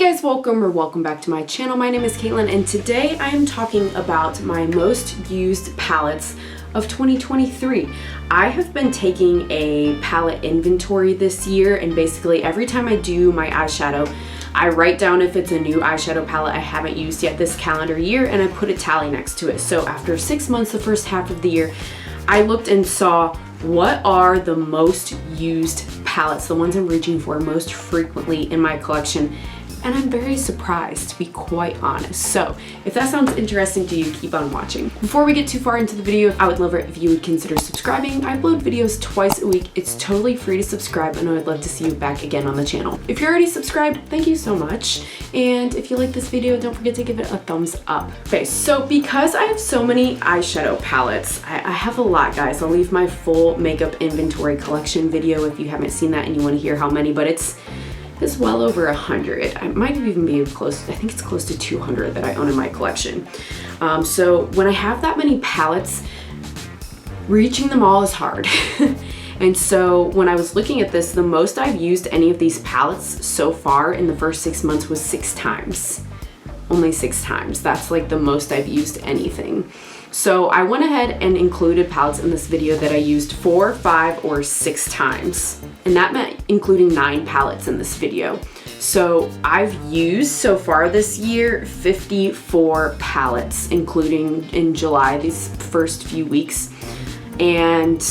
guys, welcome back to my channel. My name is Caitlin and today I am talking about my most used palettes of 2023. I have been taking a palette inventory this year, and basically every time I do my eyeshadow, I write down if it's a new eyeshadow palette I haven't used yet this calendar year, and I put a tally next to it. So after 6 months, the first half of the year, I looked and saw what are the most used palettes, the ones I'm reaching for most frequently in my collection. And I'm very surprised, to be quite honest. So if that sounds interesting to you, keep on watching. Before we get too far into the video, I would love it if you would consider subscribing. I upload videos twice a week. It's totally free to subscribe, and I would love to see you back again on the channel. If you're already subscribed, thank you so much. And if you like this video, don't forget to give it a thumbs up. Okay, so because I have so many eyeshadow palettes, I have a lot, guys. I'll leave my full makeup inventory collection video if you haven't seen that and you want to hear how many, but it's well over 100. I might even be close, I think it's close to 200 that I own in my collection. So when I have that many palettes, reaching them all is hard. And so when I was looking at this, the most I've used any of these palettes so far in the first 6 months was 6 times. Only 6 times. That's like the most I've used anything. So I went ahead and included palettes in this video that I used 4, 5, or 6 times. And that meant including 9 palettes in this video. So I've used so far this year 54 palettes, including in July, these first few weeks. And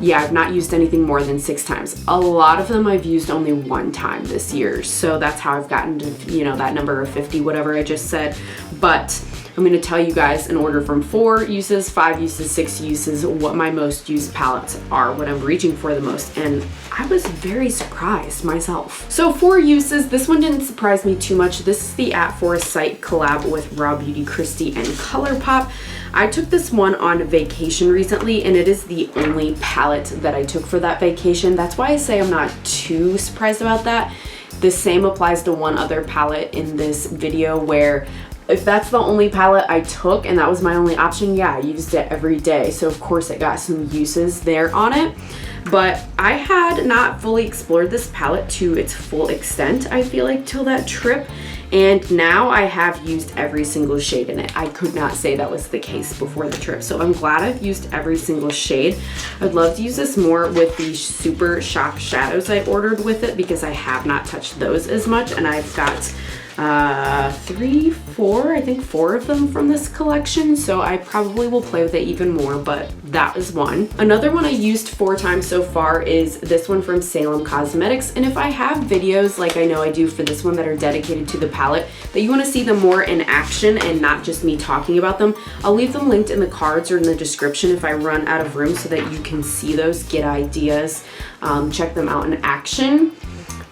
yeah, I've not used anything more than 6 times. A lot of them I've used only 1 time this year. So that's how I've gotten to, you know, that number of 50, whatever I just said. But I'm going to tell you guys in order from 4 uses, 5 uses, 6 uses, what my most used palettes are, what I'm reaching for the most, and I was very surprised myself. So 4 uses, this one didn't surprise me too much. This is the At Foresight collab with Raw Beauty Kristi and Colourpop. I took this one on vacation recently, and it is the only palette that I took for that vacation. That's why I say I'm not too surprised about that. The same applies to one other palette in this video, where if that's the only palette I took and that was my only option, yeah, I used it every day. So of course it got some uses there on it. But I had not fully explored this palette to its full extent, I feel like, till that trip. And now I have used every single shade in it. I could not say that was the case before the trip. So I'm glad I've used every single shade. I'd love to use this more with the Super Shock shadows I ordered with it, because I have not touched those as much. And I've got 3, 4, I think 4 of them from this collection, so I probably will play with it even more, but that was one. Another one I used 4 times so far is this one from Salem Cosmetics, and if I have videos like I know I do for this one that are dedicated to the palette, that you want to see them more in action and not just me talking about them, I'll leave them linked in the cards or in the description if I run out of room, so that you can see those, get ideas, check them out in action.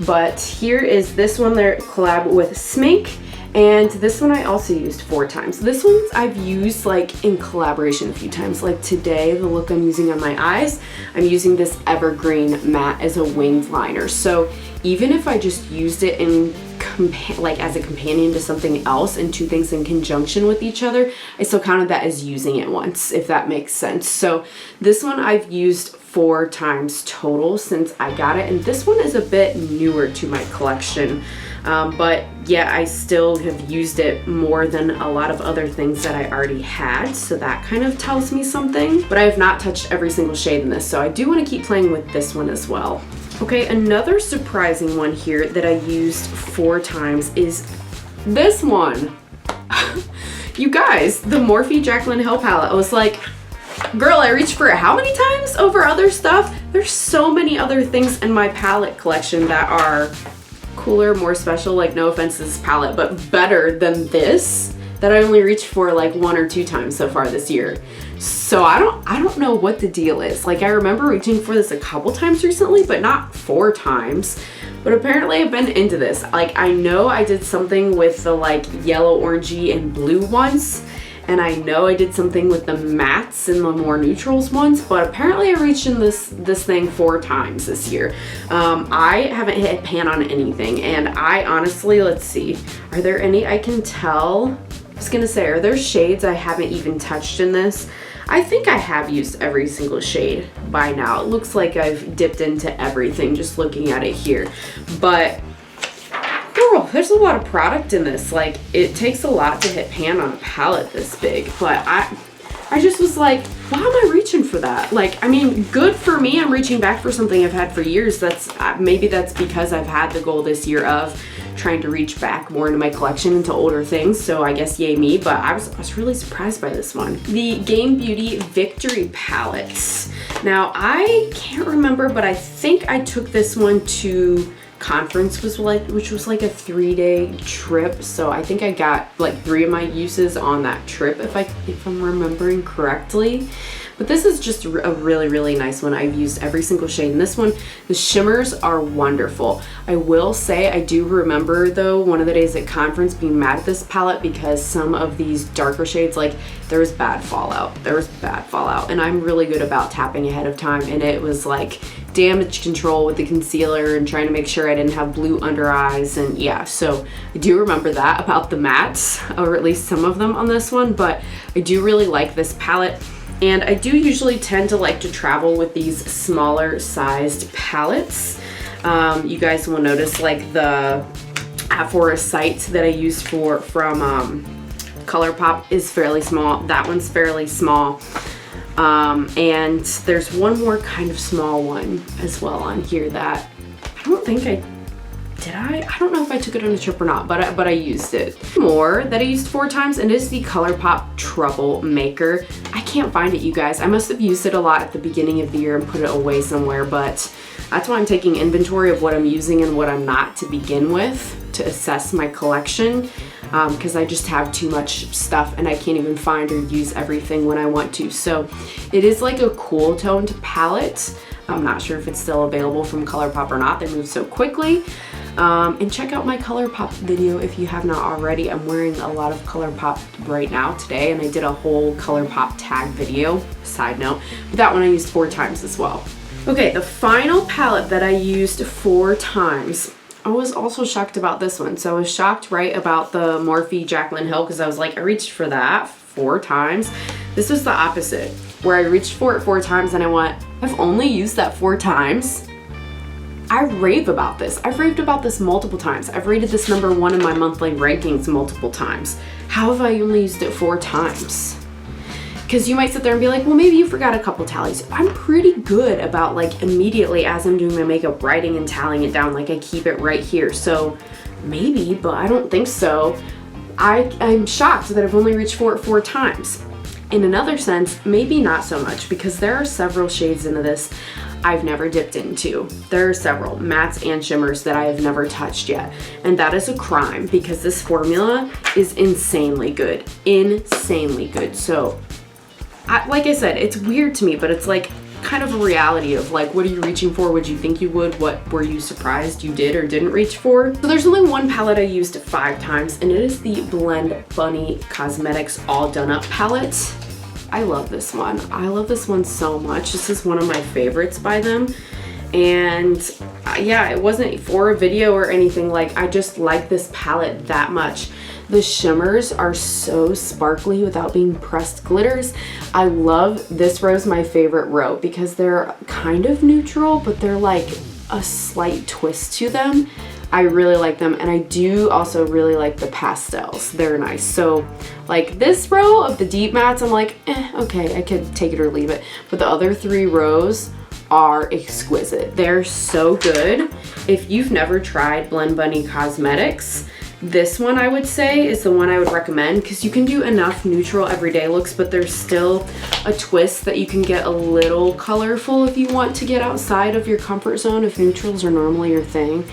But here is this one, their collab with Smink, and this one I also used 4 times. This one I've used like in collaboration a few times. Like today, the look I'm using on my eyes, I'm using this Evergreen Matte as a winged liner. So even if I just used it in like as a companion to something else and 2 things in conjunction with each other, I still counted that as using it once, if that makes sense. So this one I've used 4 times total since I got it, and this one is a bit newer to my collection, but yeah, I still have used it more than a lot of other things that I already had, so that kind of tells me something. But I have not touched every single shade in this, so I do want to keep playing with this one as well. Okay, another surprising one here that I used 4 times is this one. You guys, the Morphe Jaclyn Hill palette. I was like, girl, I reached for it how many times over other stuff? There's so many other things in my palette collection that are cooler, more special, like no offense to this palette, but better than this, that I only reached for like 1 or 2 times so far this year. So I don't know what the deal is. Like I remember reaching for this a couple times recently, but not 4 times. But apparently I've been into this. Like I know I did something with the like yellow, orangey, and blue ones. And I know I did something with the mattes and the more neutrals ones, but apparently I reached in this thing 4 times this year. I haven't hit pan on anything, and I honestly, let's see, are there any I can tell? I was gonna say, are there shades I haven't even touched in this? I think I have used every single shade by now. It looks like I've dipped into everything just looking at it here, but Girl, there's a lot of product in this. Like, it takes a lot to hit pan on a palette this big, but I just was like, why am I reaching for that? Like, I mean, good for me. I'm reaching back for something I've had for years. That's maybe that's because I've had the goal this year of trying to reach back more into my collection, into older things. So I guess yay me, but I was really surprised by this one. The Game Beauty Victory Palettes. Now, I can't remember, but I think I took this one to conference, which was like a 3-day trip, so I think I got like 3 of my uses on that trip, if I'm remembering correctly. But this is just a really nice one. I've used every single shade in this one. The shimmers are wonderful. I will say, I do remember though, one of the days at conference being mad at this palette because some of these darker shades, like there was bad fallout. And I'm really good about tapping ahead of time, and it was like damage control with the concealer and trying to make sure I didn't have blue under eyes. And yeah, so I do remember that about the mattes, or at least some of them on this one, but I do really like this palette. And I do usually tend to like to travel with these smaller sized palettes. You guys will notice like the Sight that I use from Colourpop is fairly small. That one's fairly small. And there's one more kind of small one as well on here that I don't think I don't know if I took it on a trip or not, but I used it. More that I used 4 times, and it is the Colourpop Troublemaker. I can't find it, you guys. I must have used it a lot at the beginning of the year and put it away somewhere, but that's why I'm taking inventory of what I'm using and what I'm not to begin with to assess my collection, because I just have too much stuff and I can't even find or use everything when I want to. So it is like a cool toned palette. I'm not sure if it's still available from Colourpop or not. They move so quickly. And check out my Colourpop video if you have not already. I'm wearing a lot of Colourpop right now today, and I did a whole Colourpop tag video, side note. But that one I used 4 times as well. Okay, the final palette that I used 4 times. I was also shocked about this one. So I was shocked, right, about the Morphe Jaclyn Hill, because I was like, I reached for that 4 times. This was the opposite, where I reached for it 4 times and I went, I've only used that 4 times. I rave about this. I've raved about this multiple times. I've rated this #1 in my monthly rankings multiple times. How have I only used it 4 times? Because you might sit there and be like, well, maybe you forgot a couple tallies. I'm pretty good about like immediately as I'm doing my makeup, writing and tallying it down. Like I keep it right here. So maybe, but I don't think so. I'm shocked that I've only reached for it 4 times. In another sense, maybe not so much, because there are several shades into this I've never dipped into. There are several mattes and shimmers that I have never touched yet. And that is a crime, because this formula is insanely good. Insanely good. So, like I said, it's weird to me, but it's like kind of a reality of like, what are you reaching for? What did you think you would? What were you surprised you did or didn't reach for? So there's only one palette I used 5 times, and it is the Blend Bunny Cosmetics All Done Up palette. I love this one. I love this one so much. This is one of my favorites by them. And yeah, it wasn't for a video or anything. Like, I just like this palette that much. The shimmers are so sparkly without being pressed glitters. I love this row's my favorite row because they're kind of neutral, but they're like a slight twist to them. I really like them, and I do also really like the pastels. They're nice. So like this row of the deep mattes, I'm like, okay, I could take it or leave it. But the other 3 rows are exquisite. They're so good. If you've never tried Blend Bunny Cosmetics, this one I would say is the one I would recommend, because you can do enough neutral everyday looks, but there's still a twist that you can get a little colorful if you want to get outside of your comfort zone, if neutrals are normally your thing.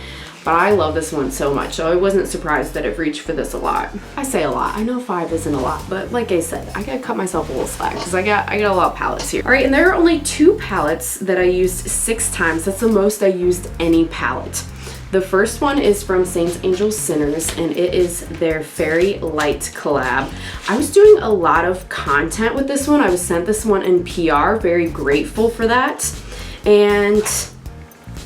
But I love this one so much, so I wasn't surprised that I've reached for this a lot. I say a lot. I know 5 isn't a lot, but like I said, I gotta cut myself a little slack because I got a lot of palettes here. All right, and there are only 2 palettes that I used 6 times. That's the most I used any palette. The first one is from Saints, Angels, Sinners, and it is their Fairy Light collab. I was doing a lot of content with this one. I was sent this one in PR, very grateful for that. And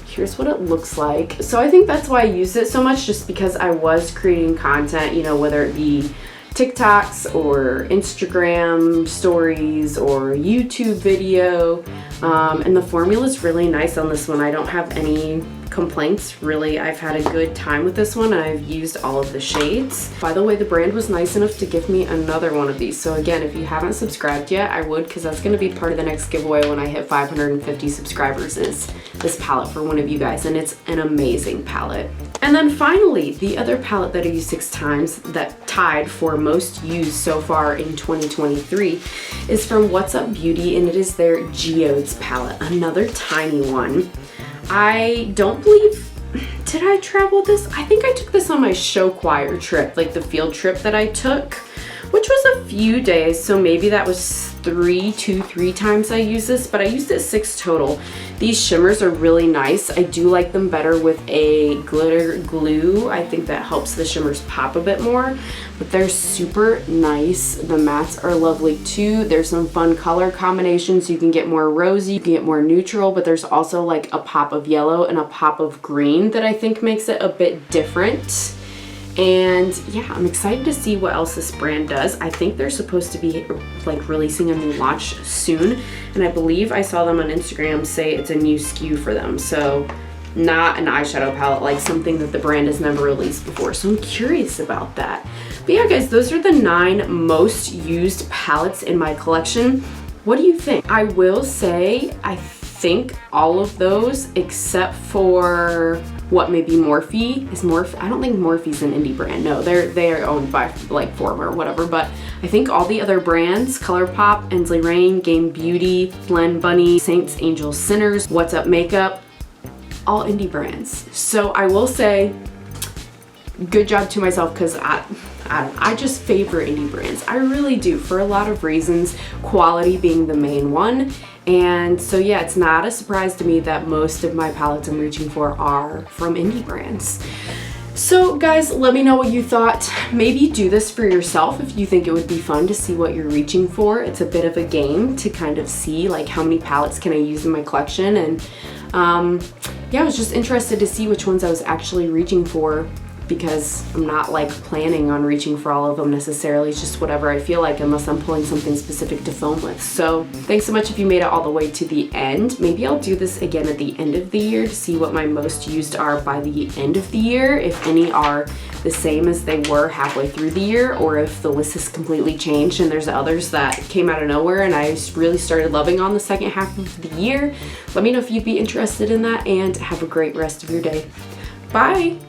here's what it looks like. So I think that's why I used it so much, just because I was creating content, you know, whether it be TikToks or Instagram stories or YouTube video. And the formula is really nice on this one. I don't have any complaints, really. I've had a good time with this one, and I've used all of the shades. By the way, the brand was nice enough to give me another one of these. So again, if you haven't subscribed yet, I would, because that's going to be part of the next giveaway when I hit 550 subscribers, is this palette for one of you guys, and it's an amazing palette. And then finally, the other palette that I used 6 times that tied for most used so far in 2023 is from What's Up Beauty, and it is their Geodes palette, another tiny one. I don't believe, did I travel this? I think I took this on my show choir trip, like the field trip that I took, which was a few days, so maybe that was 3 times I used this, but I used it 6 total. These shimmers are really nice. I do like them better with a glitter glue. I think that helps the shimmers pop a bit more, but they're super nice. The mattes are lovely too. There's some fun color combinations. You can get more rosy, you can get more neutral, but there's also like a pop of yellow and a pop of green that I think makes it a bit different. And yeah, I'm excited to see what else this brand does. I think they're supposed to be like releasing a new launch soon, and I believe I saw them on Instagram say it's a new SKU for them. So not an eyeshadow palette, like something that the brand has never released before. So I'm curious about that. But yeah, guys, those are the 9 most used palettes in my collection. What do you think? I will say, I think all of those except for what maybe Morphe is. Morphe, I don't think Morphe's an indie brand. No, they are owned by like Form or whatever, but I think all the other brands, Colourpop, Ensley Rain, Game Beauty, Blend Bunny, Saints, Angels, Sinners, What's Up Makeup, all indie brands. So I will say good job to myself, because I just favor indie brands. I really do, for a lot of reasons, quality being the main one. And so yeah, it's not a surprise to me that most of my palettes I'm reaching for are from indie brands. So guys, let me know what you thought. Maybe do this for yourself if you think it would be fun to see what you're reaching for. It's a bit of a game to kind of see like how many palettes can I use in my collection. And yeah, I was just interested to see which ones I was actually reaching for, because I'm not like planning on reaching for all of them necessarily. It's just whatever I feel like, unless I'm pulling something specific to film with. So thanks so much if you made it all the way to the end. Maybe I'll do this again at the end of the year to see what my most used are by the end of the year, if any are the same as they were halfway through the year, or if the list has completely changed and there's others that came out of nowhere and I really started loving on the second half of the year. Let me know if you'd be interested in that, and have a great rest of your day. Bye!